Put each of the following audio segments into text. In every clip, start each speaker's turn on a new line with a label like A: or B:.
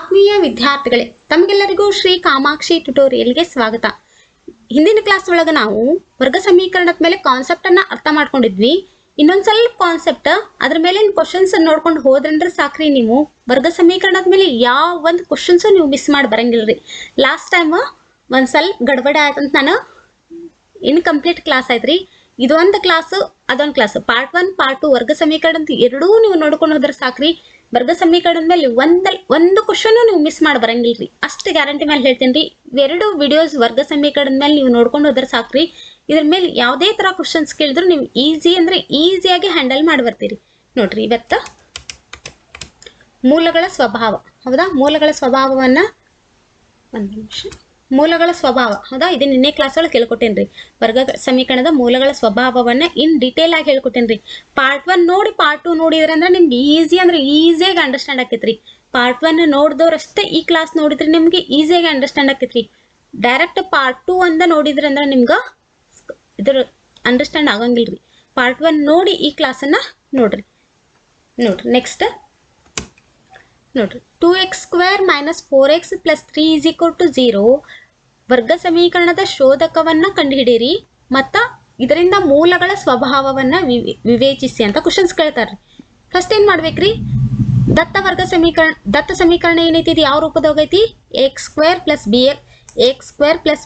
A: ಆತ್ಮೀಯ ವಿದ್ಯಾರ್ಥಿಗಳೇ, ತಮಗೆಲ್ಲರಿಗೂ ಶ್ರೀ ಕಾಮಾಕ್ಷಿ ಟ್ಯುಟೋರಿಯಲ್ಗೆ ಸ್ವಾಗತ. ಹಿಂದಿನ ಕ್ಲಾಸ್ ಒಳಗ ನಾವು ವರ್ಗ ಸಮೀಕರಣದ ಮೇಲೆ ಕಾನ್ಸೆಪ್ಟ್ ಅನ್ನ ಅರ್ಥ ಮಾಡ್ಕೊಂಡಿದ್ವಿ. ಇನ್ನೊಂದ್ ಸ್ವಲ್ಪ ಕಾನ್ಸೆಪ್ಟ್ ಅದ್ರ ಮೇಲಿನ ಕ್ವಶನ್ಸ್ ನೋಡ್ಕೊಂಡು ಹೋದ್ರಂದ್ರೆ ಸಾಕ್ರಿ, ನೀವು ವರ್ಗ ಸಮೀಕರಣದ ಮೇಲೆ ಯಾವ ಒಂದು ಕ್ವಶನ್ಸ್ ನೀವು ಮಿಸ್ ಮಾಡಿ ಬರಂಗಿಲ್ರಿ. ಲಾಸ್ಟ್ ಟೈಮ್ ಒಂದ್ ಸ್ವಲ್ಪ ಗಡ್ಬಡಿ ಆಯ್ತಂತ ನಾನು ಇನ್ಕಂಪ್ಲೀಟ್ ಕ್ಲಾಸ್ ಆಯ್ತ್ರಿ. ಇದೊಂದು ಕ್ಲಾಸ್ ಅದೊಂದು ಕ್ಲಾಸ್, ಪಾರ್ಟ್ 1 ಪಾರ್ಟ್ 2 ವರ್ಗ ಸಮೀಕರಣ ಎರಡೂ ನೀವು ನೋಡ್ಕೊಂಡು ಹೋದ್ರೆ ಸಾಕ್ರಿ. ವರ್ಗ ಸಮೀಕರಣದ ಮೇಲೆ ಒಂದು ಕ್ವಶನ್ ನೀವು ಮಿಸ್ ಮಾಡಿ ಬರಂಗಿಲ್ರಿ, ಅಷ್ಟು ಗ್ಯಾರಂಟಿ ಮೇಲೆ ಹೇಳ್ತೀನಿ ರೀ. ಇವೆರಡು ವಿಡಿಯೋಸ್ ವರ್ಗ ಸಮೀಕರಣದ ಮೇಲೆ ನೀವು ನೋಡ್ಕೊಂಡು ಹೋದ್ರೆ ಸಾಕ್ರಿ. ಇದ್ರ ಮೇಲೆ ಯಾವುದೇ ತರ ಕ್ವಶನ್ಸ್ ಕೇಳಿದ್ರು ನೀವು ಈಸಿಯಾಗಿ ಹ್ಯಾಂಡಲ್ ಮಾಡಿ ಬರ್ತೀರಿ. ನೋಡ್ರಿ, ಇವತ್ತ ಮೂಲಗಳ ಸ್ವಭಾವ, ಹೌದಾ? ಮೂಲಗಳ ಸ್ವಭಾವವನ್ನ ಮೂಲಗಳ ಸ್ವಭಾವ, ಹೌದಾ? ಇದು ನಿನ್ನೆ ಕ್ಲಾಸ್ ಒಳಗೆ ಹೇಳ್ಕೊಟ್ಟೇನ್ರಿ. ವರ್ಗ ಸಮೀಕರಣದ ಮೂಲಗಳ ಸ್ವಭಾವವನ್ನ ಇನ್ ಡಿಟೇಲ್ ಆಗಿ ಹೇಳ್ಕೊಟ್ಟೇನ್ರಿ. ಪಾರ್ಟ್ 1 ನೋಡಿ ಪಾರ್ಟ್ 2 ನೋಡಿದ್ರೆ ಅಂದ್ರೆ ನಿಮ್ಗೆ ಈಸಿಯಾಗಿ ಅಂಡರ್ಸ್ಟ್ಯಾಂಡ್ ಆಕೈತ್ರಿ. ಪಾರ್ಟ್ 1 ನೋಡಿದವ್ರಷ್ಟೇ ಈ ಕ್ಲಾಸ್ ನೋಡಿದ್ರೆ ನಿಮ್ಗೆ ಈಸಿಯಾಗಿ ಅಂಡರ್ಸ್ಟ್ಯಾಂಡ್ ಆಕೈತ್ರಿ. ಡೈರೆಕ್ಟ್ ಪಾರ್ಟ್ 2 ಅಂದ ನೋಡಿದ್ರೆ ಅಂದ್ರೆ ನಿಮ್ಗೆ ಇದ್ರ ಅಂಡರ್ಸ್ಟ್ಯಾಂಡ್ ಆಗಂಗಿಲ್ರಿ. ಪಾರ್ಟ್ 1 ನೋಡಿ ಈ ಕ್ಲಾಸನ್ನ ನೋಡ್ರಿ. ನೆಕ್ಸ್ಟ್ ನೋಡ್ರಿ, 2x² - 4x + 3 = 0 ವರ್ಗ ಸಮೀಕರಣದ ಶೋಧಕವನ್ನ ಕಂಡುಹಿಡಿಯಿರಿ ಮತ್ತ ಇದರಿಂದ ಮೂಲಗಳ ಸ್ವಭಾವವನ್ನ ವಿವೇಚಿಸಿ ಅಂತ ಕ್ವಶನ್ಸ್ ಕೇಳ್ತಾರ್ರಿ. ಫಸ್ಟ್ ಏನ್ ಮಾಡ್ಬೇಕ್ರಿ? ದತ್ತ ಸಮೀಕರಣ ಏನೈತಿ, ಇದು ಯಾವ ರೂಪದೊಳಗೈತಿ? x² +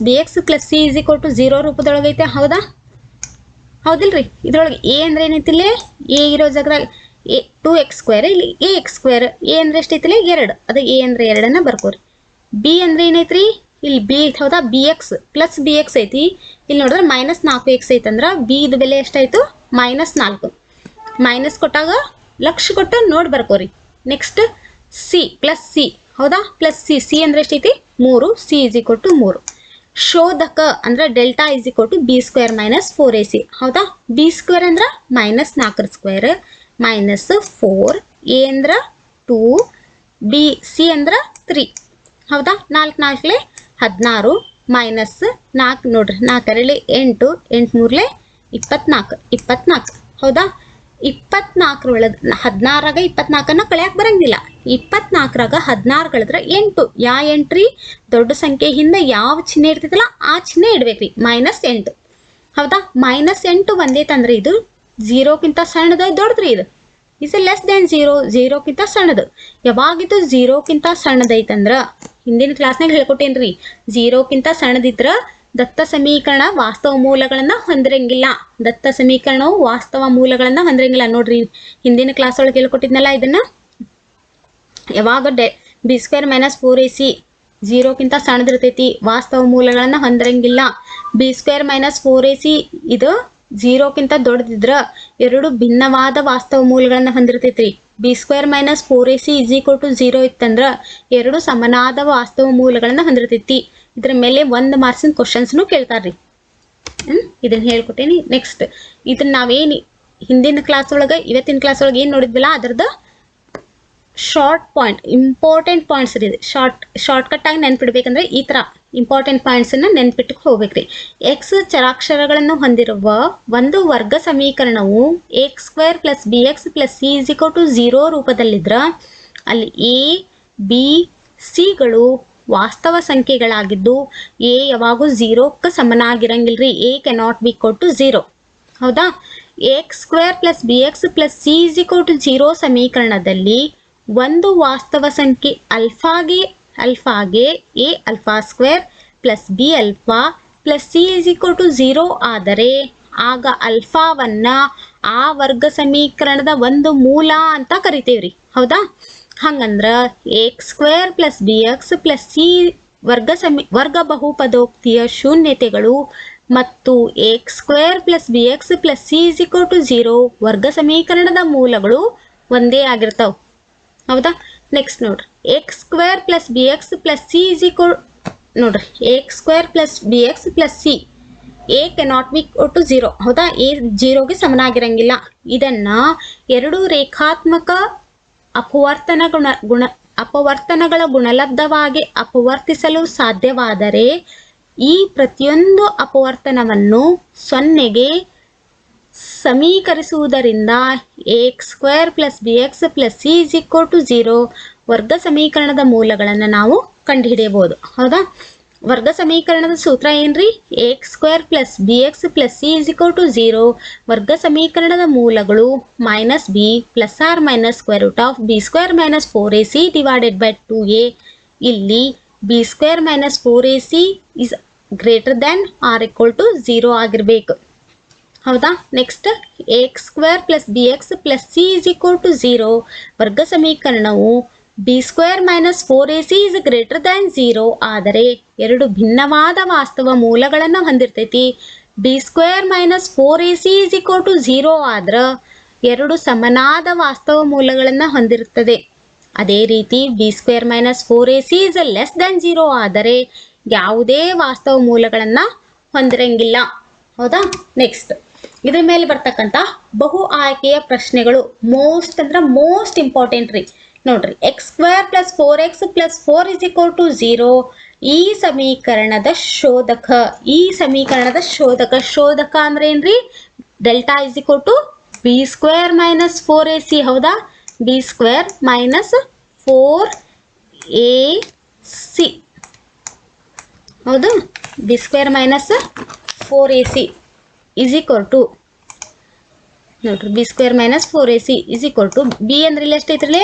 A: bx + c = 0 ರೂಪದೊಳಗೈತೆ, ಹೌದಾ? ಹೌದಿಲ್ರಿ? ಇದ್ರೊಳಗೆ a ಅಂದ್ರೆ ಏನೈತಿಲ್ಲ, a ಇರೋ ಜಾಗದಾಗ 2x², ಇಲ್ಲಿ ax². a ಅಂದ್ರೆ ಎಷ್ಟೈತಿಲ್ಲ? 2. ಅದು a ಅಂದ್ರೆ 2 ಬರ್ಕೋರಿ. b ಅಂದ್ರೆ ಏನೈತ್ರಿ? ಇಲ್ಲಿ b ಐತಿ, ಹೌದಾ? bx + bx ಐತಿ. ಇಲ್ಲಿ ನೋಡಿದ್ರೆ -4x ಐತಂದ್ರ b ಇದ ಬೆಲೆ ಎಷ್ಟಾಯ್ತು? -4. ಮೈನಸ್ ಕೊಟ್ಟಾಗ ಲಕ್ಷ ಕೊಟ್ಟು ನೋಡಿ ಬರ್ಕೋರಿ. ನೆಕ್ಸ್ಟ್ c + c, ಹೌದಾ? +c. c ಅಂದ್ರೆ ಎಷ್ಟೈತಿ? 3. c = 3. ಶೋಧಕ ಅಂದ್ರೆ ಡೆಲ್ಟಾ b² - 4ac, ಹೌದಾ? b² ಅಂದ್ರ -4² -4, a ಅಂದ್ರ 2, b c ಅಂದ್ರ 3, ಹೌದಾ? 4 4 16 -4 ನೋಡ್ರಿ, 4 8 8 3 24, ಹೌದಾ? 24 ಒಳಗೆ 16ರಾಗ 24ನ್ನ ಕಳೆಯಕ್ ಬರಂಗಿಲ್ಲ. 24ರಾಗ 16 ಕಳೆದ್ರೆ 8. ಯಾ 8 ರೀ? ದೊಡ್ಡ ಸಂಖ್ಯೆ ಹಿಂದೆ ಯಾವ ಚಿಹ್ನೆ ಇರ್ತೈತಲ್ಲ ಆ ಚಿಹ್ನೆ ಇಡ್ಬೇಕ್ರಿ. -8, ಹೌದಾ? -8 ಬಂದೈತಂದ್ರೆ ಇದು 0ಕ್ಕಿಂತ ಸಣ್ಣದ ದೊಡ್ಡದ್ರಿ. ಇದು ಇಸ್ ಲೆಸ್ ದೆನ್ 0, 0ಕ್ಕಿಂತ ಸಣ್ಣದು. ಯಾವಾಗಿದ್ದು 0ಕ್ಕಿಂತ ಸಣ್ಣದೈತಂದ್ರ ಹಿಂದಿನ ಕ್ಲಾಸ್ನಾಗ ಹೇಳ್ಕೊಟ್ಟೇನ್ರಿ, 0ಕ್ಕಿಂತ ಸಣ್ಣದಿದ್ರ ದತ್ತ ಸಮೀಕರಣ ವಾಸ್ತವ ಮೂಲಗಳನ್ನ ಹೊಂದಿರಂಗಿಲ್ಲ. ದತ್ತ ಸಮೀಕರಣವು ವಾಸ್ತವ ಮೂಲಗಳನ್ನ ಹೊಂದಿರಂಗಿಲ್ಲ. ನೋಡ್ರಿ, ಹಿಂದಿನ ಕ್ಲಾಸ್ ಒಳಗೆ ಹೇಳ್ಕೊಟ್ಟಿದ್ನಲ್ಲ ಇದನ್ನ. ಯಾವಾಗ b² - 4ac 0ಕ್ಕಿಂತ ಸಣ್ಣದಿರ್ತೈತಿ, ವಾಸ್ತವ ಮೂಲಗಳನ್ನ ಹೊಂದಿರಂಗಿಲ್ಲ. b² - 4ac ಇದು 0ಕ್ಕಿಂತ ದೊಡ್ಡದಿದ್ರ ಎರಡು ಭಿನ್ನವಾದ ವಾಸ್ತವ ಮೂಲಗಳನ್ನ ಹೊಂದಿರ್ತೈತ್ರಿ. b² - 4ac = 0 ಇತ್ತಂದ್ರ ಎರಡು ಸಮನಾದ ವಾಸ್ತವ ಮೂಲಗಳನ್ನ ಹೊಂದಿರ್ತೈತಿ. ಇದ್ರ ಮೇಲೆ 1 ಮಾರ್ಕ್ಸಿನ ಕ್ವಶನ್ಸ್ನು ಕೇಳ್ತಾರ್ರಿ. ಇದನ್ನ ಹೇಳ್ಕೊಟ್ಟೇನಿ. ನೆಕ್ಸ್ಟ್ ಇದನ್ನ ನಾವೇನು ಹಿಂದಿನ ಕ್ಲಾಸ್ ಒಳಗೆ ಇವತ್ತಿನ ಕ್ಲಾಸ್ ಒಳಗೆ ಏನ್ ನೋಡಿದ್ವಿಲ್ಲ ಅದರದ ಶಾರ್ಟ್ ಪಾಯಿಂಟ್, ಇಂಪಾರ್ಟೆಂಟ್ ಪಾಯಿಂಟ್ಸ್ ರೀ. ಶಾರ್ಟ್ ಕಟ್ ಆಗಿ ನೆನ್ಪಿಡ್ಬೇಕಂದ್ರೆ ಈ ತರ ಇಂಪಾರ್ಟೆಂಟ್ ಪಾಯಿಂಟ್ಸ್ ಅನ್ನ ನೆನ್ಪಿಟ್ಟಕ್ಕೆ ಹೋಗ್ಬೇಕ್ರಿ. x ಚರಾಕ್ಷರಗಳನ್ನು ಹೊಂದಿರುವ ಒಂದು ವರ್ಗ ಸಮೀಕರಣವು x² + bx + c = 0 ರೂಪದಲ್ಲಿದ್ರ ಅಲ್ಲಿ a b c ಗಳು ವಾಸ್ತವ ಸಂಖ್ಯೆಗಳಾಗಿದ್ದು a ಯಾವಾಗೂ 0ಕ್ಕೆ ಸಮನಾಗಿರಂಗಿಲ್ರಿ. a cannot be equal to 0, ಹೌದಾ? x² + bx + c = 0 ಸಮೀಕರಣದಲ್ಲಿ ಒಂದು ವಾಸ್ತವ ಸಂಖ್ಯೆ ಅಲ್ಫಾಗೆ a α² + b α + c = 0 ಆದರೆ ಆಗ ಅಲ್ಫಾವನ್ನ ಆ ವರ್ಗ ಸಮೀಕರಣದ ಒಂದು ಮೂಲ ಅಂತ ಕರಿತೇವ್ರಿ, ಹೌದಾ? ಹಂಗಂದ್ರ x² + bx + c ವರ್ಗ ಬಹುಪದೋಕ್ತಿಯ ಶೂನ್ಯತೆಗಳು ಮತ್ತು x² + bx + c = 0 ವರ್ಗ ಸಮೀಕರಣದ ಮೂಲಗಳು ಒಂದೇ ಆಗಿರ್ತಾವ, ಹೌದಾ? ನೆಕ್ಸ್ಟ್ ನೋಡ್ರಿ, x² + bx + c ನೋಡ್ರಿ, x² + bx + c a cannot be equal to 0, ಹೌದಾ? a 0ಗೆ ಸಮನಾಗಿರಂಗಿಲ್ಲ. ಇದನ್ನ ಎರಡು ರೇಖಾತ್ಮಕ ಅಪವರ್ತನಗಳ ಗುಣಲಬ್ಧವಾಗಿ ಅಪವರ್ತಿಸಲು ಸಾಧ್ಯವಾದರೆ ಈ ಪ್ರತಿಯೊಂದು ಅಪವರ್ತನವನ್ನು 0ಗೆ ಸಮೀಕರಿಸುವುದರಿಂದ x² + bx + c = 0 ವರ್ಗ ಸಮೀಕರಣದ ಮೂಲಗಳನ್ನು ನಾವು ಕಂಡುಹಿಡಿಯಬಹುದು. ಹೌದಾ? ವರ್ಗ ಸಮೀಕರಣದ ಸೂತ್ರ ಏನ್ರಿ? X square plus b x plus c is equal to 0. ವರ್ಗ ಸಮೀಕರಣದ ಮೂಲಗಳು minus b plus or minus square root of b square minus 4ac divided by 2a. ಇಲ್ಲಿ b square minus 4ac is greater than or equal to 0 ಆಗಿರ್ಬೇಕು. ಹೌದಾ? Next x square plus b x plus c is equal to 0. ವರ್ಗ ಸಮೀಕರಣವು b square minus 4ac is greater than 0 ಆದರೆ ಎರಡು ಭಿನ್ನವಾದ ವಾಸ್ತವ ಮೂಲಗಳನ್ನು ಹೊಂದಿರ್ತೈತಿ. B square minus 4ac is equal to 0 ಆದ್ರೆ ಎರಡು ಸಮನಾದ ವಾಸ್ತವ ಮೂಲಗಳನ್ನು ಹೊಂದಿರುತ್ತದೆ. ಅದೇ ರೀತಿ b square minus 4ac is less than 0 ಆದರೆ ಯಾವುದೇ ವಾಸ್ತವ ಮೂಲಗಳನ್ನು ಹೊಂದಿರಂಗಿಲ್ಲ. ಹೌದಾ? ನೆಕ್ಸ್ಟ್ ಇದ್ರ ಮೇಲೆ ಬರ್ತಕ್ಕಂಥ ಬಹು ಆಯ್ಕೆಯ ಪ್ರಶ್ನೆಗಳು ಮೋಸ್ಟ್ ಇಂಪಾರ್ಟೆಂಟ್ ರೀ. ನೋಡ್ರಿ, x square plus 4x plus 4 is equal to 0. ಈ ಸಮೀಕರಣದ ಶೋಧಕ ಅಂದ್ರೆ ಏನ್ರಿ? Delta is equal to b square minus 4ac. ಹೌದಾ? B square minus 4ac. ಹೌದು? B square minus 4ac is equal to ನೋಡ್ರಿ, b square minus 4ac is equal to b ಅಂದ್ರೆ ಇಲ್ಲಿ ಎಷ್ಟೈತ್ರಿ?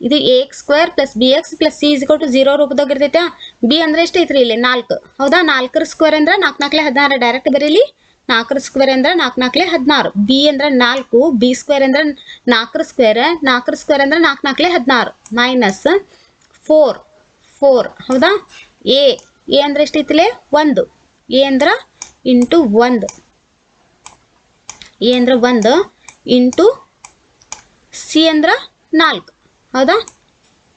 A: ಇದು x square plus b x plus c is equal to 0 ರೂಪದಾಗ ಇರ್ತೈತೆ. B ಅಂದ್ರೆ ಎಷ್ಟೈತ್ರಿ? ಇಲ್ಲಿ 4. ಹೌದಾ? 4ರ ಸ್ಕ್ವೇರ್ ಅಂದ್ರೆ 4 4 16. ಡೈರೆಕ್ಟ್ ಬರೀಲಿ. 4ರ ಸ್ಕ್ವೇರ್ ಅಂದ್ರೆ 4 4 16. ಬಿ ಅಂದ್ರೆ 4. ಬಿ ಸ್ಕ್ವೇರ್ ಅಂದ್ರೆ 4ರ ಸ್ಕ್ವೇರ್. 4ರ ಸ್ಕ್ವೇರ್ ಅಂದ್ರೆ 4 4 16 ಮೈನಸ್ 4. ಹೌದಾ? ಎ ಅಂದ್ರೆ ಎಷ್ಟೈತಿಲೆ? 1. ಎ ಅಂದ್ರೆ ಇಂಟು 1. ಎ ಅಂದ್ರೆ 1 ಇಂಟು ಸಿ ಅಂದ್ರೆ 4. ಹೌದಾ?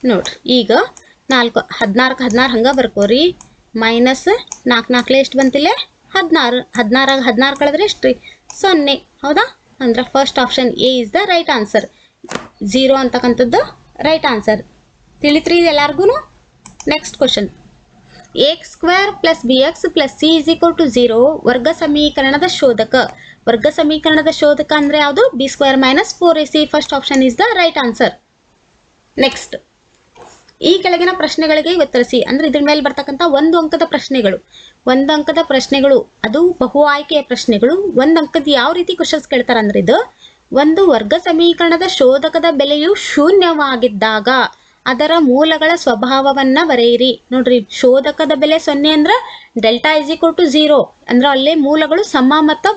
A: ನೋಡ್ರಿ, ಈಗ 4 16ಕ್ಕೆ 16 ಹಂಗೆ ಬರ್ಕೋರಿ. ಮೈನಸ್ 4 4 ಎಷ್ಟು ಬಂತಿಲ್ಲ? 16. 16 16 ಕಳೆದ್ರೆ ಎಷ್ಟು ರೀ? 0. ಹೌದಾ? ಅಂದ್ರೆ first option a is the right answer. 0 ಅಂತಕ್ಕಂಥದ್ದು ರೈಟ್ ಆನ್ಸರ್. ತಿಳಿತ್ರಿ ಎಲ್ಲಾರ್ಗು? Next question. X square plus b x plus c is equal to 0. ವರ್ಗ ಸಮೀಕರಣದ ಶೋಧಕ. ವರ್ಗ ಸಮೀಕರಣದ ಶೋಧಕ ಅಂದ್ರೆ ಯಾವುದು? B square minus 4ac. First option is the right answer. Next, ಈ ಕೆಳಗಿನ ಪ್ರಶ್ನೆಗಳಿಗೆ ಉತ್ತರಿಸಿ. ಅಂದ್ರೆ ಇದ್ರ ಮೇಲೆ ಬರ್ತಕ್ಕಂಥ 1 ಅಂಕದ ಪ್ರಶ್ನೆಗಳು. 1 ಅಂಕದ ಪ್ರಶ್ನೆಗಳು ಅದು ಬಹು ಆಯ್ಕೆಯ ಪ್ರಶ್ನೆಗಳು. 1 ಅಂಕದ ಯಾವ ರೀತಿ ಕ್ವಶನ್ಸ್ ಕೇಳ್ತಾರ ಅಂದ್ರೆ ಇದು ಒಂದು ವರ್ಗ ಸಮೀಕರಣದ ಶೋಧಕದ ಬೆಲೆಯು ಶೂನ್ಯವಾಗಿದ್ದಾಗ ಅದರ ಮೂಲಗಳ ಸ್ವಭಾವವನ್ನ ಬರೆಯಿರಿ. ನೋಡ್ರಿ, ಶೋಧಕದ ಬೆಲೆ 0 ಅಂದ್ರೆ ಡೆಲ್ಟಾ ಇಸ್ ಈಕ್ವಲ್ ಟು 0 ಅಂದ್ರೆ ಅಲ್ಲೇ ಮೂಲಗಳು ಸಮ ಮತ್ತು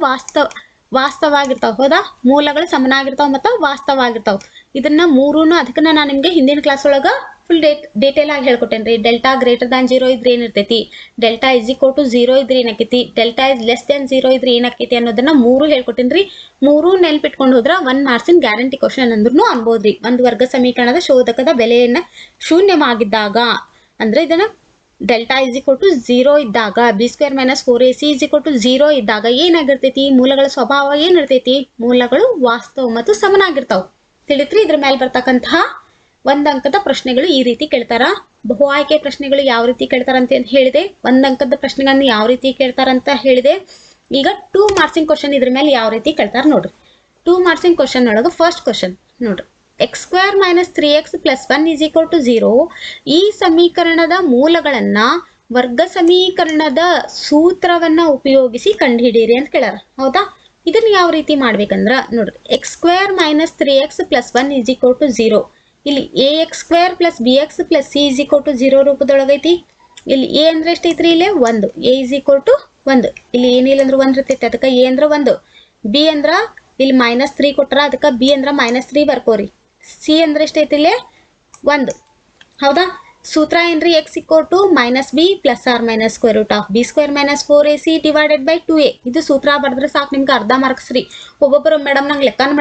A: ವಾಸ್ತವಾಗಿರ್ತಾವ. ಹೌದಾ? ಮೂಲಗಳು ಸಮನಾಗಿರ್ತಾವ ಮತ್ತು ವಾಸ್ತವಾಗಿರ್ತಾವ. ಇದನ್ನ ಮೂರೂನು ಅದಕ್ಕೆ ನಾನು ನಿಮ್ಗೆ ಹಿಂದಿನ ಕ್ಲಾಸ್ ಒಳಗ ಫುಲ್ ಡೀಟೇಲ್ ಆಗಿ ಹೇಳ್ಕೊಟ್ಟೇನ್ರಿ. ಡೆಲ್ಟಾ ಗ್ರೇಟರ್ ದ್ಯಾನ್ 0 ಇದ್ರೆ ಏನಿರ್ತೈತಿ, ಡೆಲ್ಟಾ ಇಸ್ ಈಕ್ವಲ್ ಟು 0 ಇದ್ರೆ ಏನಾಕೈತಿ, ಡೆಲ್ಟಾ ಇಸ್ ಲೆಸ್ ದ್ಯಾನ್ 0 ಇದ್ರೆ ಏನಾಕೈತಿ ಅನ್ನೋದನ್ನ ಮೂರು ಹೇಳ್ಕೊಟ್ಟೇನ್ರಿ. ಮೂರು ನೆನ್ಪಿಟ್ಕೊಂಡು ಹೋದ್ರ 1 ಮಾರ್ಕ್ಸಿನ ಗ್ಯಾರಂಟಿ ಕ್ವಶನ್ ಅಂದ್ರೂ ಅನ್ಬೋದ್ರಿ. ಒಂದು ವರ್ಗ ಸಮೀಕರಣದ ಶೋಧಕದ ಬೆಲೆಯನ್ನ ಶೂನ್ಯವಾಗಿದ್ದಾಗ ಅಂದ್ರೆ ಇದನ್ನ ಡೆಲ್ಟಾ ಇಸ್ ಈಕ್ವಲ್ ಟು 0 ಇದ್ದಾಗ, b square minus 4ac is equal to 0 ಇದ್ದಾಗ ಏನಾಗಿರ್ತೈತಿ? ಮೂಲಗಳ ಸ್ವಭಾವ ಏನಿರ್ತೈತಿ? ಮೂಲಗಳು ವಾಸ್ತವ ಮತ್ತು ಸಮನಾಗಿರ್ತಾವ. ತಿಳಿತ್ರಿ? ಇದ್ರ ಮೇಲೆ ಬರ್ತಕ್ಕಂತಹ 1 ಅಂಕದ ಪ್ರಶ್ನೆಗಳು ಈ ರೀತಿ ಕೇಳ್ತಾರ. ಬಹು ಆಯ್ಕೆ ಪ್ರಶ್ನೆಗಳು ಯಾವ ರೀತಿ ಕೇಳ್ತಾರ ಅಂತ ಹೇಳಿದೆ. 1 ಅಂಕದ ಪ್ರಶ್ನೆಗಳನ್ನ ಯಾವ ರೀತಿ ಕೇಳ್ತಾರಂತ ಹೇಳಿದೆ. ಈಗ 2 ಮಾರ್ಕ್ಸಿಂಗ್ ಕ್ವಶನ್ ಇದ್ರ ಮೇಲೆ ಯಾವ ರೀತಿ ಕೇಳ್ತಾರ ನೋಡ್ರಿ. 2 ಮಾರ್ಕ್ಸಿಂಗ್ ಕ್ವಶನ್ ಒಳಗ ಫಸ್ಟ್ ಕ್ವಶನ್ ನೋಡ್ರಿ. X square minus 3x plus 1 is equal to 0. ಈ ಸಮೀಕರಣದ ಮೂಲಗಳನ್ನ ವರ್ಗ ಸಮೀಕರಣದ ಸೂತ್ರವನ್ನ ಉಪಯೋಗಿಸಿ ಕಂಡುಹಿಡಿಯಿರಿ ಅಂತ ಕೇಳಾರ. ಹೌದಾ? ಇದನ್ನ ಯಾವ ರೀತಿ ಮಾಡ್ಬೇಕಂದ್ರ ನೋಡ್ರಿ, x square minus 3x plus 1 is equal to 0. ಇಲ್ಲಿ a x square plus b x plus c is equal to 0 ರೂಪದೊಳಗೈತಿ. ಇಲ್ಲಿ ಎ ಅಂದ್ರೆ ಎಷ್ಟೈತ್ರಿ? ಇಲ್ಲೇ 1. A is equal to 1. ಇಲ್ಲಿ ಏನಿಲ್ಲ ಅಂದ್ರೆ 1 ಇರ್ತೈತಿ, ಅದಕ್ಕೆ ಎ ಅಂದ್ರೆ 1. ಬಿ ಅಂದ್ರ ಇಲ್ಲಿ -3 ಕೊಟ್ರ, ಅದಕ್ಕೆ ಬಿ ಅಂದ್ರ -3 ಬರ್ಕೋರಿ. ಸಿ ಅಂದ್ರೆ ಎಷ್ಟೈತಿ? ಇಲ್ಲೇ 1. ಹೌದಾ? ಸೂತ್ರ ಏನ್ರಿ? X equal to minus b plus or minus square root of b square minus 4ac divided by 2a. ಇದು ಸೂತ್ರ ಬರೆದ್ರೆ ಸಾಕು ನಿಮ್ಗೆ ಅರ್ಧ ಮಾರ್ಕ್ಸ್ ರೀ. ಒಬ್ಬೊಬ್ಬರು ಮೇಡಮ್ ನಂಗೆ ಲೆಕ್ಕನ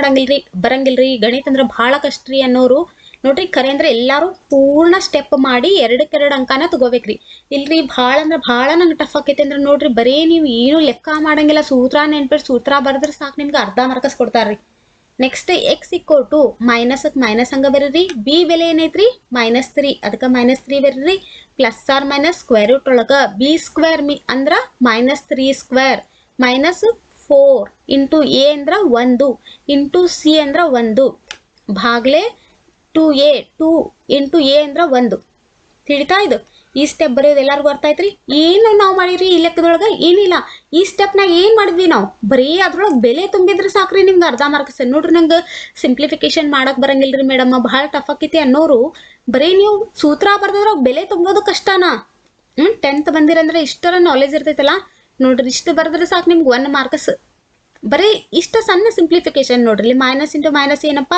A: ಬರಂಗಿಲ್ರಿ, ಗಣಿತ ಅಂದ್ರೆ ಬಹಳ ಕಷ್ಟ ರೀ ಅನ್ನೋರು ನೋಡ್ರಿ, ಖರೆ ಅಂದ್ರೆ ಎಲ್ಲಾರು ಪೂರ್ಣ ಸ್ಟೆಪ್ ಮಾಡಿ 2 ಅಂಕನ ತಗೋಬೇಕ್ರಿ. ಇಲ್ರಿ ಭಾಳ ಅಂದ್ರೆ ಭಾಳ ನಂಗೆ ಟಫ್ ಆಕೈತಿ ಅಂದ್ರೆ ನೋಡ್ರಿ, ಬರೀ ನೀವು ಏನು ಲೆಕ್ಕ ಮಾಡಂಗಿಲ್ಲ, ಸೂತ್ರ ನೆನ್ಪಿಟ್ಟು ಸೂತ್ರ ಬರೆದ್ರೆ ಸಾಕು ನಿಮ್ಗೆ ಅರ್ಧ ಮಾರ್ಕ್ಸ್ ಕೊಡ್ತಾರ್ರಿ. Next x equal to minus ಹಂಗ ಬರೀರಿ. ಬಿ ಬೆಲೆ ಏನೈತ್ರಿ? -3, ಅದಕ್ಕೆ -3 ಬರೀರಿ. Plus or minus square root ಒಳಗ ಬಿ ಸ್ಕ್ವೇರ್ ಅಂದ್ರ -3 ಸ್ಕ್ವೇರ್ ಮೈನಸ್ 4 ಇಂಟು ಎ ಅಂದ್ರ 1 ಇಂಟು ಸಿ ಅಂದ್ರ 1 ಭಾಗ್ಲೆ 2 ಇಂಟು ಎ ಅಂದ್ರೆ 1 ತಿಳಿತಾ ಇದು ಈ ಸ್ಟೆಪ್ ಬರೆಯೋದು ಎಲ್ಲರಿಗೂ ಅರ್ಥ ಆಯ್ತ್ರಿ ಏನು ನಾವು ಮಾಡಿರಿ ಈ ಲೆಕ್ಕದೊಳಗೆ ಏನಿಲ್ಲ ಈ ಸ್ಟೆಪ್ನಾಗ ಏನು ಮಾಡಿದ್ವಿ ನಾವು ಬರೀ ಅದ್ರೊಳಗೆ ಬೆಲೆ ತುಂಬಿದ್ರೆ ಸಾಕ್ರಿ ನಿಮ್ಗೆ ಅರ್ಧ ಮಾರ್ಕ್ಸ್ ನೋಡ್ರಿ ನಂಗೆ ಸಿಂಪ್ಲಿಫಿಕೇಶನ್ ಮಾಡಕ್ ಬರಂಗಿಲ್ರಿ ಮೇಡಮ್ ಭಾಳ ಟಫ್ ಆಕೈತಿ ಅನ್ನೋರು ಬರೀ ನೀವು ಸೂತ್ರ ಬರ್ದದ್ರಾಗ ಬೆಲೆ ತುಂಬೋದು ಕಷ್ಟನಾ 10th ಬಂದಿರಂದ್ರೆ ಇಷ್ಟರ ನಾಲೆಜ್ ಇರ್ತೈತಲ್ಲ ನೋಡ್ರಿ ಇಷ್ಟು ಬರೆದ್ರೆ ಸಾಕು ನಿಮ್ಗೆ 1 ಮಾರ್ಕ್ಸ್ ಬರೀ ಇಷ್ಟ ಸಣ್ಣ ಸಿಂಪ್ಲಿಫಿಕೇಶನ್ ನೋಡ್ರಿ ಇಲ್ಲಿ ಮೈನಸ್ ಇಂಟು ಮೈನಸ್ ಏನಪ್ಪ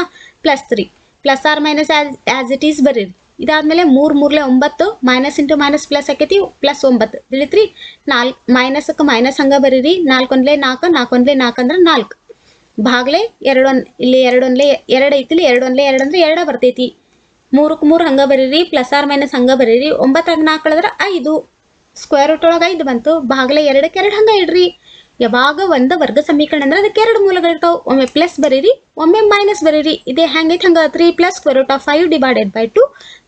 A: +3 plus or minus as it is ಬರೀರಿ ಇದಾದ್ಮೇಲೆ 3 3 9 ಮೈನಸ್ ಇಂಟು ಮೈನಸ್ ಪ್ಲಸ್ ಆಕೈತಿ +9 ತಿಳಿತ್ರಿ 4 ಮೈನಸ್ಕ್ಕೆ ಮೈನಸ್ ಹಂಗ ಬರೀರಿ 4 1 4 4 1 4 ಅಂದ್ರೆ 4 ಭಾಗ್ಲೆ 2 ಇಲ್ಲಿ 2 1 2 ಐತಿಲಿ 2 1 2 ಅಂದ್ರೆ 2 ಬರ್ತೈತಿ 3 3 ಹಂಗ ಬರೀರಿ ಪ್ಲಸ್ ಆರ್ ಮೈನಸ್ ಹಂಗ ಬರೀರಿ 9 4 ಕಳೆದ್ರೆ 5 ಸ್ಕ್ವೇರ್ ರೂಟ್ ಒಳಗೆ 5 ಬಂತು ಭಾಗ್ಲೆ 2ಕ್ಕೆ 2 ಹಂಗ ಇಡ್ರಿ ಯಾವಾಗ ಒಂದು ವರ್ಗ ಸಮೀಕರಣ ಅಂದ್ರೆ ಅದಕ್ಕೆ 2 ಮೂಲಗಳಿರ್ತಾವ ಒಮ್ಮೆ ಪ್ಲಸ್ ಬರೀರಿ ಒಮ್ಮೆ ಮೈನಸ್ ಬರೀರಿ ಇದೇ ಹೆಂಗೈತೆ ಹಂಗ 3 + √5 ಡಿವೈಡೆಡ್ ಬೈ 2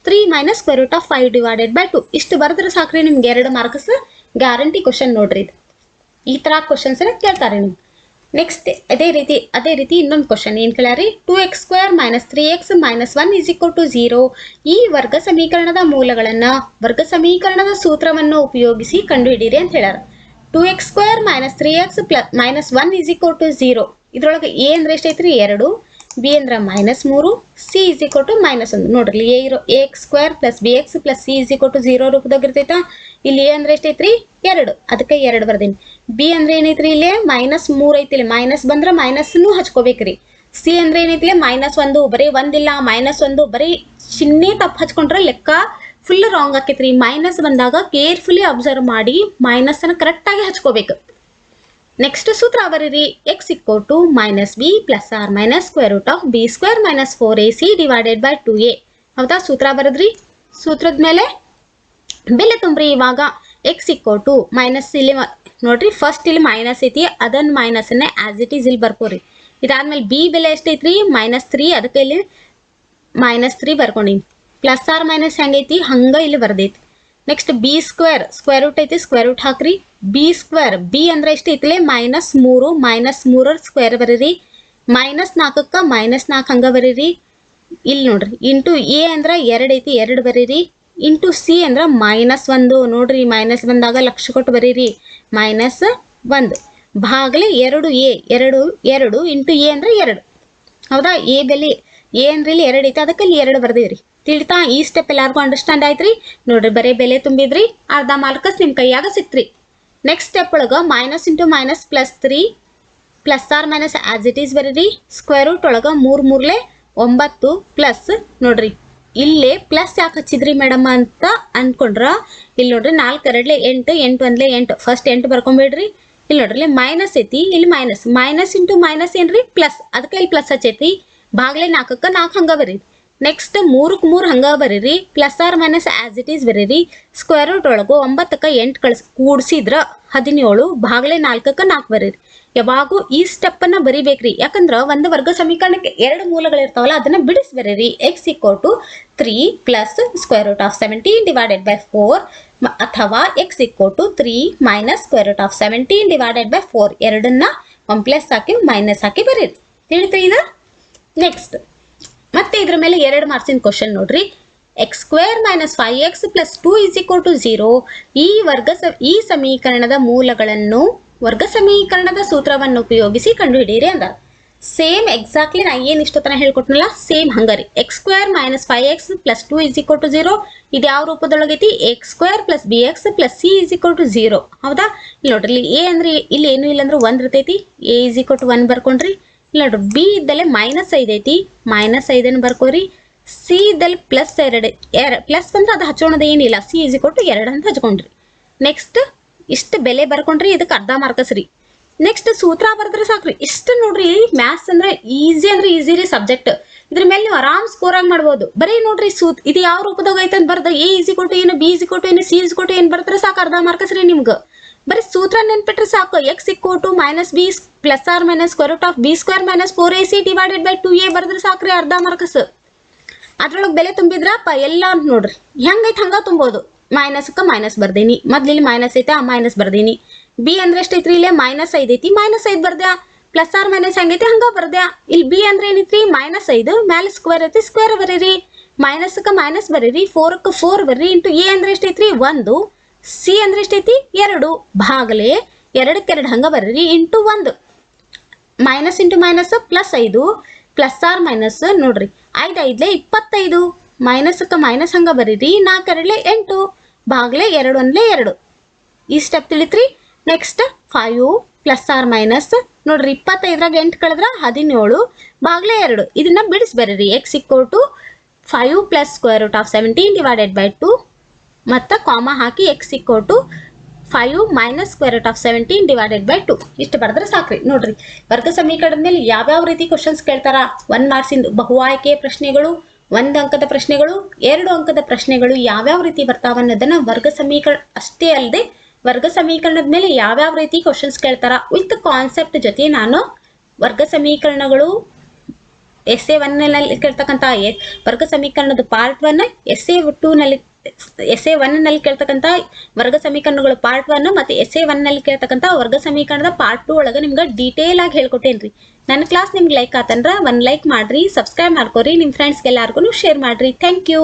A: 3 - √5 ಡಿವೈಡೆಡ್ ಬೈ 2 ಇಷ್ಟು ಬರೆದ್ರೆ ಸಾಕ್ರಿ ನಿಮ್ಗೆ 2 ಮಾರ್ಕ್ಸ್ ಗ್ಯಾರಂಟಿ ಕ್ವಶನ್ ನೋಡ್ರಿ ಇದು ಈ ತರ ಕ್ವಶನ್ಸ್ ಕೇಳ್ತಾರೆ ನಿಮ್ಗೆ ನೆಕ್ಸ್ಟ್ ಅದೇ ರೀತಿ ಇನ್ನೊಂದು ಕ್ವಶನ್ ಏನ್ ಕೇಳ್ಯಾರಿ 2x² - 3x - 1 = 0 ಈ ವರ್ಗ ಸಮೀಕರಣದ ಮೂಲಗಳನ್ನ ವರ್ಗ ಸಮೀಕರಣದ ಸೂತ್ರವನ್ನು ಉಪಯೋಗಿಸಿ ಕಂಡುಹಿಡಿಯಿರಿ ಅಂತ ಹೇಳ್ಯಾರ 2x² - 3x - 1 = 0 ಇದ್ರೊಳಗೆ a ಅಂದ್ರೆ ಎಷ್ಟೈತ್ರಿ 2 b ಅಂದ್ರೆ -3 c = -1 ನೋಡ್ರಿ ax² + bx + c = 0 ರೂಪದಾಗ ಇರ್ತೈತಾ ಇಲ್ಲಿ a ಅಂದ್ರೆ ಎಷ್ಟೈತ್ರಿ 2 ಅದಕ್ಕೆ 2 ಬರ್ದೀನಿ b ಅಂದ್ರೆ ಏನೈತ್ರಿ ಇಲ್ಲಿ -3 ಐತಿ ಮೈನಸ್ ಬಂದ್ರೆ ಮೈನಸ್ನು ಹಚ್ಕೋಬೇಕ್ರಿ c ಅಂದ್ರೆ ಏನೈತಿ -1 ಬರೀ 1 ಇಲ್ಲ -1 ಬರೀ ಚಿಹ್ನೆ ತಪ್ಪು ಹಚ್ಕೊಂಡ್ರೆ ಲೆಕ್ಕ ಫುಲ್ ರಾಂಗ್ ಆಕೈತ್ರಿ ಮೈನಸ್ ಬಂದಾಗ ಕೇರ್ಫುಲಿ ಅಬ್ಸರ್ವ್ ಮಾಡಿ ಮೈನಸ್ ಅನ್ನ ಕರೆಕ್ಟ್ ಆಗಿ ಹಚ್ಕೋಬೇಕು ನೆಕ್ಸ್ಟ್ ಸೂತ್ರ ಬರೀರಿ x = -b + r - √b² - 4ac divided by 2a ಹೌದಾ ಸೂತ್ರ ಬರದ್ರಿ ಸೂತ್ರದ ಮೇಲೆ ಬೆಲೆ ತುಂಬ್ರಿ ಇವಾಗ x = ಮೈನಸ್ ಇಲ್ಲಿ ನೋಡ್ರಿ ಫಸ್ಟ್ ಇಲ್ಲಿ ಮೈನಸ್ ಐತಿ ಅದನ್ನ ಮೈನಸ್ ಅನ್ನ ಆಸ್ ಇಟ್ ಈಸ್ ಇಲ್ಲಿ ಬರ್ಕೋರಿ ಇದಾದ್ಮೇಲೆ b ಬೆಲೆ ಎಷ್ಟೈತ್ರಿ -3 ಅದಕ್ಕೆ ಇಲ್ಲಿ -3 ಬರ್ಕೊಂಡಿನಿ ಪ್ಲಸ್ ಆರ್ ಮೈನಸ್ ಹೆಂಗೈತಿ ಹಂಗ ಇಲ್ಲಿ ಬರ್ದೈತಿ ನೆಕ್ಸ್ಟ್ b² ಸ್ಕ್ವೇರ್ ರೂಟ್ ಐತಿ ಸ್ಕ್ವೇರ್ ರೂಟ್ ಹಾಕ್ರಿ b² b ಅಂದ್ರೆ ಎಷ್ಟು ಐತಿಲೆ -3 -3 ಸ್ಕ್ವೇರ್ ಬರೀರಿ -4ಕ್ಕೆ -4 ಹಂಗ ಬರೀರಿ ಇಲ್ಲಿ ನೋಡ್ರಿ ಇಂಟು a ಅಂದ್ರೆ 2 ಐತಿ 2 ಬರೀರಿ ಇಂಟು c ಅಂದ್ರೆ -1 ನೋಡ್ರಿ ಮೈನಸ್ ಬಂದಾಗ ಲಕ್ಷ ಕೊಟ್ಟು ಬರೀರಿ -1 ಭಾಗಲೆ 2a 2 ಇಂಟು a ಅಂದ್ರೆ 2 ಹೌದಾ a ಬೆಲೆ a ಅಂದ್ರೆ ಇಲ್ಲಿ 2 ಐತಿ ಅದಕ್ಕೆ ಇಲ್ಲಿ 2 ಬರ್ದೇವ್ರಿ ತಿಳಿತಾ ಈ ಸ್ಟೆಪ್ ಎಲ್ಲಾರ್ಗೂ ಅಂಡರ್ಸ್ಟ್ಯಾಂಡ್ ಆಯ್ತ್ರಿ ನೋಡ್ರಿ ಬರೀ ಬೆಲೆ ತುಂಬಿದ್ರಿ ಅರ್ಧ ಮಾರ್ಕಸ್ ನಿಮ್ ಕೈಯಾಗ ಸಿಕ್ತ್ರಿ ನೆಕ್ಸ್ಟ್ ಸ್ಟೆಪ್ ಒಳಗ -3 plus or minus as it is ಬರೀರಿ ಸ್ಕ್ವೇರ್ ರೂಟ್ ಒಳಗ 3 3 9 ಪ್ಲಸ್ ನೋಡ್ರಿ ಇಲ್ಲೇ ಪ್ಲಸ್ ಯಾಕೆ ಹಚ್ಚಿದ್ರಿ ಮೇಡಮ್ ಅಂತ ಅನ್ಕೊಂಡ್ರ ಇಲ್ಲಿ ನೋಡ್ರಿ 4 2 8 8 1 8 ಫಸ್ಟ್ 8 ಬರ್ಕೊಂಡ್ಬಿಡ್ರಿ ಇಲ್ಲಿ ನೋಡ್ರಿ ಇಲ್ಲಿ ಮೈನಸ್ ಐತಿ ಇಲ್ಲಿ ಮೈನಸ್ ಇಂಟು ಮೈನಸ್ ಏನ್ರಿ ಪ್ಲಸ್ ಅದಕ್ಕೆ ಇಲ್ಲಿ ಪ್ಲಸ್ ಹಚ್ಚೈತಿ ಭಾಗ್ಲೆ 4ಕ್ಕೆ 4 ಹಂಗ ಬರೀರಿ ನೆಕ್ಸ್ಟ್ 3ಕ್ಕೆ 3 ಹಂಗ ಬರೀರಿ plus or minus as it is ಬರೀರಿ ಸ್ಕ್ವೇರ್ ರೂಟ್ ಒಳಗು 9ಕ್ಕೆ 8 ಕೂಡ್ಸಿದ್ರ 17 ಭಾಗ್ಲೆ 4ಕ್ಕೆ 4 ಬರೀರಿ ಯಾವಾಗೂ ಈ ಸ್ಟೆಪ್ ಅನ್ನ ಬರಿಬೇಕ್ರಿ ಯಾಕಂದ್ರ ಒಂದು ವರ್ಗ ಸಮೀಕರಣಕ್ಕೆ 2 ಮೂಲಗಳಿರ್ತಾವಲ್ಲ ಅದನ್ನ ಬಿಡಿಸಿ ಬರೀರಿ x = 3 + √17 ಡಿವೈಡೆಡ್ ಬೈ 4 ಅಥವಾ x = 3 - √17 ಡಿವೈಡೆಡ್ ಬೈ 4 ಎರಡನ್ನ ಒಂದು ಪ್ಲಸ್ ಹಾಕಿ ಮೈನಸ್ ಹಾಕಿ ಬರೀರಿ ತಿಳಿತ್ರಿ ಇದು ನೆಕ್ಸ್ಟ್ ಮತ್ತೆ ಇದ್ರ ಮೇಲೆ 2 ಮಾರ್ಕ್ಸಿನ ಕ್ವಶನ್ ನೋಡ್ರಿ x² - 5x + 2 = 0 ಈ ಸಮೀಕರಣದ ಮೂಲಗಳನ್ನು ವರ್ಗ ಸಮೀಕರಣದ ಸೂತ್ರವನ್ನು ಉಪಯೋಗಿಸಿ ಕಂಡುಹಿಡಿಯಿರಿ ಅಂದ ಸೇಮ್ ಎಕ್ಸಾಕ್ಟ್ಲಿ ನಾ ಏನು ಇಷ್ಟೊತ್ತನ ಹೇಳ್ಕೊಟ್ನಲ್ಲ ಸೇಮ್ ಹಂಗರಿ x² - 5x + 2 = 0 ಇದು ಯಾವ ರೂಪದೊಳಗೈತಿ x² + bx + c = 0 ಹೌದಾ ಇಲ್ಲಿ ನೋಡ್ರಿ a ಅಂದ್ರೆ ಇಲ್ಲಿ ಏನು ಇಲ್ಲ ಅಂದ್ರೆ 1 ಇರ್ತೈತಿ a = 1 ಬರ್ಕೊಂಡ್ರಿ ಇಲ್ಲ ನೋಡ್ರಿ b ಇದ್ದಲ್ಲೇ -5 ಐತಿ -5 ಬರ್ಕೋರಿ c ಇದ್ದಲ್ಲಿ +2 ಪ್ಲಸ್ ಬಂದ್ರೆ ಅದು ಹಚ್ಚೋಣದ ಏನಿಲ್ಲ c = 2 ಅಂತ ಹಚ್ಕೊಂಡ್ರಿ ನೆಕ್ಸ್ಟ್ ಇಷ್ಟು ಬೆಲೆ ಬರ್ಕೊಂಡ್ರಿ ಇದಕ್ಕೆ ಅರ್ಧ ಮಾರ್ಕಸ್ ರೀ ನೆಕ್ಸ್ಟ್ ಸೂತ್ರ ಬರೆದ್ರೆ ಸಾಕ್ರಿ ಇಷ್ಟು ನೋಡ್ರಿ ಮ್ಯಾಥ್ಸ್ ಅಂದ್ರೆ ಈಸಿ ರೀ ಸಬ್ಜೆಕ್ಟ್ ಇದ್ರ ಮೇಲೆ ನೀವು ಆರಾಮ್ ಸ್ಕೋರ್ ಆಗಿ ಮಾಡ್ಬೋದು ಬರೀ ನೋಡ್ರಿ ಇದು ಯಾವ ರೂಪದಾಗ ಐತೆ ಅಂತ ಬರ್ದ a = ಏನು b = ಏನು c = ಏನು ಬರ್ತಾರೆ ಸಾಕು ಅರ್ಧ ಮಾರ್ಕಸ್ ರೀ ನಿಮ್ಗೆ ಬರೀ ಸೂತ್ರ ನೆನ್ಪಿಟ್ರೆ ಸಾಕು x = -b + r - √b² - 4ac divided by 2a ಬರೆದ್ರೆ ಸಾಕ್ರಿ ಅರ್ಧ ಮಾರ್ಕಸ್ ಅದ್ರೊಳಗೆ ಬೆಲೆ ತುಂಬಿದ್ರಪ್ಪ ಎಲ್ಲ ನೋಡ್ರಿ ಹೆಂಗೈತೆ ಹಂಗ ತುಂಬೋದು ಮೈನಸ್ಕ್ಕೆ ಮೈನಸ್ ಬರ್ದೀನಿ ಮೊದ್ಲು ಇಲ್ಲಿ ಮೈನಸ್ ಐತೆ ಮೈನಸ್ ಬರ್ದೀನಿ b ಅಂದ್ರೆ ಎಷ್ಟೈತ್ರಿ ಇಲ್ಲೇ -5 ಐತಿ -5 ಬರ್ದ್ಯಾ ಪ್ಲಸ್ ಆರ್ ಮೈನಸ್ ಹಂಗೈತಿ ಹಂಗ ಬರ್ದ್ಯಾ. ಇಲ್ಲಿ ಬಿ ಅಂದ್ರೆ ಏನೈತ್ರಿ -5 ಮ್ಯಾಲೆ ಸ್ಕ್ವೇರ್ ಐತಿ ಸ್ಕ್ವೇರ್ ಬರೀರಿ, ಮೈನಸ್ಕ ಮೈನಸ್ ಬರೀರಿ, 4ಕ್ಕೆ 4 ಬರ್ರಿ, ಇಂಟು ಎ ಅಂದ್ರೆ ಎಷ್ಟೈತ್ರಿ 1, ಸಿ ಅಂದ್ರೆ ಎಷ್ಟೈತಿ 2 ಭಾಗಲೆ 2ಕ್ಕೆ 2 ಹಂಗ ಬರೀರಿ, into 1 minus into minus +5 plus or minus ನೋಡ್ರಿ 5 5 25 ಮೈನಸ್ಕ ಮೈನಸ್ ಹಂಗ ಬರೀರಿ, 4 2 8 ಭಾಗಲೆ 2 1 2 ಈ ಸ್ಟೆಪ್ ತಿಳಿತ್ರಿ. ನೆಕ್ಸ್ಟ್ 5 ಪ್ಲಸ್ ಆರ್ ಮೈನಸ್ ನೋಡ್ರಿ 25 8 ಕಳೆದ್ರ 17 ಭಾಗಲೆ 2 ಇದನ್ನ ಬಿಡಿಸಿ ಬರೀರಿ. x = 5 + √17 / 2 ಮತ್ತು ಕಾಮ ಹಾಕಿ x = 5 - √17 / 2 ಇಷ್ಟು ಬರೆದ್ರೆ ಸಾಕ್ರಿ. ನೋಡ್ರಿ ವರ್ಗ ಸಮೀಕರಣದ ಮೇಲೆ ಯಾವ್ಯಾವ ರೀತಿ ಕ್ವಶನ್ಸ್ ಕೇಳ್ತಾರ, 1 ಮಾರ್ಕ್ಸಿಂದು ಬಹು ಆಯ್ಕೆ ಪ್ರಶ್ನೆಗಳು, 1 ಅಂಕದ ಪ್ರಶ್ನೆಗಳು, 2 ಅಂಕದ ಪ್ರಶ್ನೆಗಳು ಯಾವ್ಯಾವ ರೀತಿ ಬರ್ತಾವ ಅನ್ನೋದನ್ನ ವರ್ಗ ಸಮೀಕರಣ ಅಷ್ಟೇ ಅಲ್ಲದೆ ವರ್ಗ ಸಮೀಕರಣದ ಮೇಲೆ ಯಾವ್ಯಾವ ರೀತಿ ಕ್ವಶನ್ಸ್ ಕೇಳ್ತಾರ ವಿತ್ ಕಾನ್ಸೆಪ್ಟ್ ಜೊತೆ ನಾನು ವರ್ಗ ಸಮೀಕರಣಗಳು essay 1 ನಲ್ಲಿ ಕೇಳ್ತಕ್ಕಂಥ ವರ್ಗ ಸಮೀಕರಣದ ಪಾರ್ಟ್ 1, essay 2 ನಲ್ಲಿ essay 1 ನಲ್ಲಿ ಕೇಳ್ತಕ್ಕಂಥ ವರ್ಗ ಸಮೀಕರಣಗಳು ಪಾರ್ಟ್ 1 ಮತ್ತು essay 1 ನಲ್ಲಿ ಕೇಳ್ತಕ್ಕಂಥ ವರ್ಗ ಸಮೀಕರಣದ ಪಾರ್ಟ್ 2 ಒಳಗೆ ನಿಮ್ಗೆ ಡೀಟೇಲ್ ಆಗಿ ಹೇಳ್ಕೊಟ್ಟೇನ್ರಿ. ನನ್ನ ಕ್ಲಾಸ್ ನಿಮ್ಗೆ ಲೈಕ್ ಆತಂದ್ರ 1 ಲೈಕ್ ಮಾಡ್ರಿ, ಸಬ್ಸ್ಕ್ರೈಬ್ ಮಾಡ್ಕೊರಿ, ನಿಮ್ಮ ಫ್ರೆಂಡ್ಸ್ಗೆ ಎಲ್ಲಾರ್ಗು ಶೇರ್ ಮಾಡ್ರಿ. Thank you.